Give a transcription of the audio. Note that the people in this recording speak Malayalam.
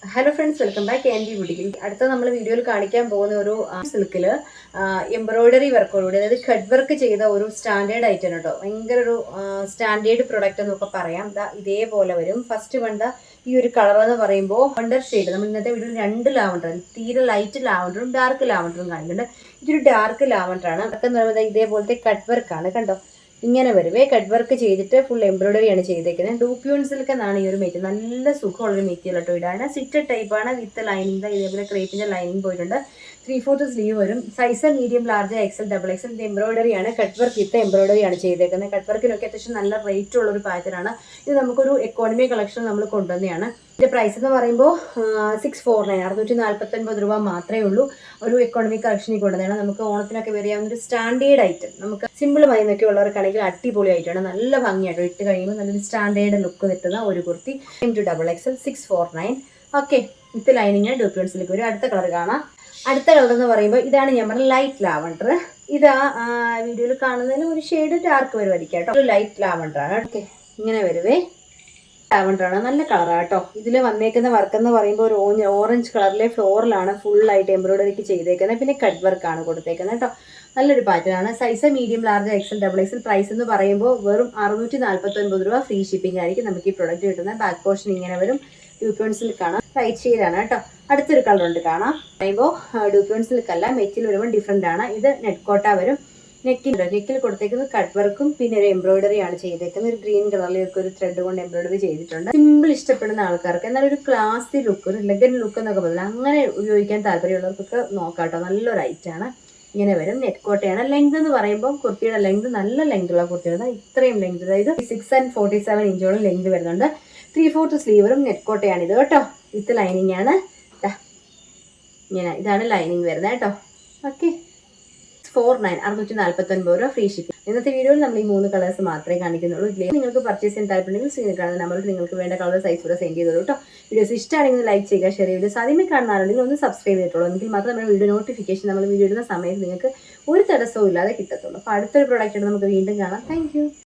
Hello friends, welcome back N B ബുട്ടിക്കിൽ. അടുത്ത നമ്മൾ വീഡിയോയിൽ കാണിക്കാൻ പോകുന്ന ഒരു സിൽക്കിൽ എംബ്രോയിഡറി വർക്കോടുകൂടി, അതായത് കട്ട് വർക്ക് ചെയ്ത ഒരു സ്റ്റാൻഡേർഡ് ഐറ്റം കേട്ടോ. ഭയങ്കര ഒരു സ്റ്റാൻഡേർഡ് പ്രൊഡക്റ്റ് എന്നൊക്കെ പറയാം. ഇതേപോലെ വരും. ഫസ്റ്റ് വേണ്ട ഈ ഒരു കളർ എന്ന് പറയുമ്പോൾ വണ്ടർ ഷെയ്ഡ്. നമ്മൾ ഇന്നത്തെ വീഡിയോയിൽ രണ്ട് ലാവണ്ടർ, തീരെ ലൈറ്റ് ലാവണ്ടറും ഡാർക്ക് ലാവണ്ടറും കാണിക്കുന്നുണ്ട്. ഇതൊരു ഡാർക്ക് ലാവണ്ടർ ആണ്. അതൊക്കെ എന്ന് പറയുന്നത് ഇതേപോലത്തെ കട്ട് വർക്കാണ് കണ്ടോ. ഇങ്ങനെ വരുവേ. കട്ട് വർക്ക് ചെയ്തിട്ട് ഫുൾ എംബ്രോയിഡറി ആണ് ചെയ്തേക്കുന്നത്. ഡൂപ്യൂൺ സിൽക്ക് എന്നാണ് ഈ ഒരു മെറ്റീരിയൽ. നല്ല സുഖമുള്ളൊരു മെറ്റീരിയൽ കേട്ടോ. ഇടാണ് സിറ്റഡ് ടൈപ്പാണ് വിത്ത് ലൈനിങ്. ഇതേപോലെ ക്രേപ്പിന്റെ ലൈനിങ് പോയിട്ടുണ്ട്. 3/4 സ്ലീവ് വരും. Size medium, large, XL, double XL. ഇത് എംബ്രോയിഡറി ആണ്. കട്ട് വർക്ക് വിത്ത് എംബ്രോയിഡറി ആണ് ചെയ്തേക്കുന്നത്. കട്ട് വർക്കിനൊക്കെ അത്യാവശ്യം നല്ല റേറ്റ് ഉള്ള ഒരു പാറ്റേൺ ആണ്. ഇത് നമുക്കൊരു എക്കോണമി കളക്ഷൻ നമ്മൾ കൊണ്ടുവന്നെയാണ്. ഇതിന്റെ പ്രൈസ് എന്ന് പറയുമ്പോൾ 649, 649 രൂപ മാത്രമേ ഉള്ളൂ. ഒരു എക്കോണമിക് കളക്ഷനിൽ കൊണ്ടുവന്നതാണ്. നമുക്ക് ഓണത്തിനൊക്കെ വരികയാവുന്ന ഒരു സ്റ്റാൻഡേർഡ് ഐറ്റം. നമുക്ക് സിമ്പിൾ മൈന്നൊക്കെ ഉള്ളവർക്കാണെങ്കിൽ അടിപൊളിയായിട്ടാണ്. നല്ല ഭംഗിയായിട്ട് ഇട്ട് കഴിയുമ്പോൾ നല്ലൊരു സ്റ്റാൻഡേർഡ് ലുക്ക് കിട്ടുന്ന ഒരു kurti. Double XL 649. Okay, with lining ഡ്യൂപ്യൂൺസിലേക്ക് വരും. അടുത്ത കളർ കാണാം. അടുത്ത കളർ എന്ന് പറയുമ്പോൾ ഇതാണ് ഞാൻ പറഞ്ഞ ലൈറ്റ് ലാവണ്ടർ. ഇത് വീഡിയോയിൽ കാണുന്നതിന് ഒരു ഷെയ്ഡ് ഡാർക്ക് വരുമായിരിക്കും കേട്ടോ. ഒരു ലൈറ്റ് ലാവണ്ടർ ആണ്. ഓക്കെ, ഇങ്ങനെ വരുവേ. ലാവണ്ടർ ആണ്, നല്ല കളറാണ് കേട്ടോ. ഇതിൽ വന്നേക്കുന്ന വർക്ക് എന്ന് പറയുമ്പോൾ ഒരു ഓറഞ്ച് കളറിലെ ഫ്ലോറിലാണ് ഫുള്ളായിട്ട് എംബ്രോയിഡറിക്ക് ചെയ്തേക്കുന്നത്. പിന്നെ കട്ട് വർക്കാണ് കൊടുത്തേക്കുന്നത് കേട്ടോ. നല്ലൊരു പാറ്റേൺ ആണ്. Size medium, large, XL, double XL. Price എന്ന് പറയുമ്പോൾ വെറും 649 രൂപ. ഫ്രീ ഷിപ്പിംഗ് ആയിരിക്കും നമുക്ക് ഈ പ്രൊഡക്റ്റ് കിട്ടുന്നത്. ബാക്ക് പോർഷൻ ഇങ്ങനെ വരും. ഡ്യൂപ്യൂൺ സിൽക്കാണ്. ലൈറ്റ് ഷെയ്ഡാണ് കേട്ടോ. അടുത്തൊരു കളർ ഉണ്ട് കാണാം. പറയുമ്പോൾ ഡ്യൂപ്യൂൺ സിൽക്ക് അല്ല, മെറ്റിൽ വരുമ്പോൾ ഡിഫറെൻ്റ് ആണ്. ഇത് നെറ്റ് കോട്ട വരും. നെക്കിൽ കൊടുത്തേക്കുന്നത് കട്ട് വർക്കും പിന്നെ ഒരു എംബ്രോയിഡറി ആണ് ചെയ്തേക്കുന്നത്. ഒരു ഗ്രീൻ കളറിലേക്ക് ഒരു ത്രെഡ് കൊണ്ട് എംബ്രോയിഡറി ചെയ്തിട്ടുണ്ട്. സിമ്പിൾ ഇഷ്ടപ്പെടുന്ന ആൾക്കാർക്ക്, എന്നാൽ ഒരു ക്ലാസി ലുക്ക്, ഒരു ലെഗൻ ലുക്ക് എന്നൊക്കെ പറഞ്ഞാൽ അങ്ങനെ ഉപയോഗിക്കാൻ താല്പര്യമുള്ളവർക്കൊക്കെ നോക്കാം കേട്ടോ. നല്ലൊരു ഐറ്റാണ്. ഇങ്ങനെ വരും. നെറ്റ് കോട്ടയാണ്. ലെങ്ത് എന്ന് പറയുമ്പോൾ കുർത്തിയുടെ ലെങ്ത് നല്ല ലെങ്ത് ഉള്ള കുർത്തിയാണ്. ഇത്രയും ലെങ്ത്, അതായത് 6 and 47 ലെങ്ത് വരുന്നുണ്ട്. 3/4 സ്ലീവറും നെറ്റ് കോട്ടയാണ് ഇത് കേട്ടോ. വിത്ത് ലൈനിങ് ആണ്. ഇങ്ങനെ ഇതാണ് ലൈനിങ് വരുന്നത് കേട്ടോ. ഓക്കെ, 649 രൂപ. Free shipping. ഇന്നത്തെ വീഡിയോയിൽ നമ്മൾ ഈ 3 കളേഴ്സ് മാത്രമേ കാണിക്കുന്നുള്ളൂ. ഇതിലേക്ക് നിങ്ങൾക്ക് പർച്ചേസ് ചെയ്യാൻ താല്പര്യമുണ്ടെങ്കിൽ സ്ക്രീനിൽ കാണുന്ന നമ്പറിൽ നിങ്ങൾക്ക് വേണ്ട കളർ സൈസ് കൂടെ സെൻഡ് ചെയ്തോളൂ കേട്ടോ. വീഡിയോസ് ഇഷ്ടമാണെങ്കിൽ ലൈക്ക് ചെയ്യുക, ഷെയർ ചെയ്യുക. ആദ്യമേ കാണുന്ന ആളുണ്ടെങ്കിൽ ഒന്ന് സബ്സ്ക്രൈബ് ചെയ്തിട്ടുള്ളൂ. എങ്കിൽ മാത്രമേ നമ്മുടെ വീഡിയോ നോട്ടിഫിക്കേഷൻ നമ്മൾ വീഡിയോ ഇടുന്ന സമയത്ത് നിങ്ങൾക്ക് ഒരു തടസ്സവും ഇല്ലാതെ കിട്ടത്തുള്ളൂ. അപ്പോൾ അടുത്തൊരു പ്രോഡക്റ്റ് നമുക്ക് വീണ്ടും കാണാം. താങ്ക്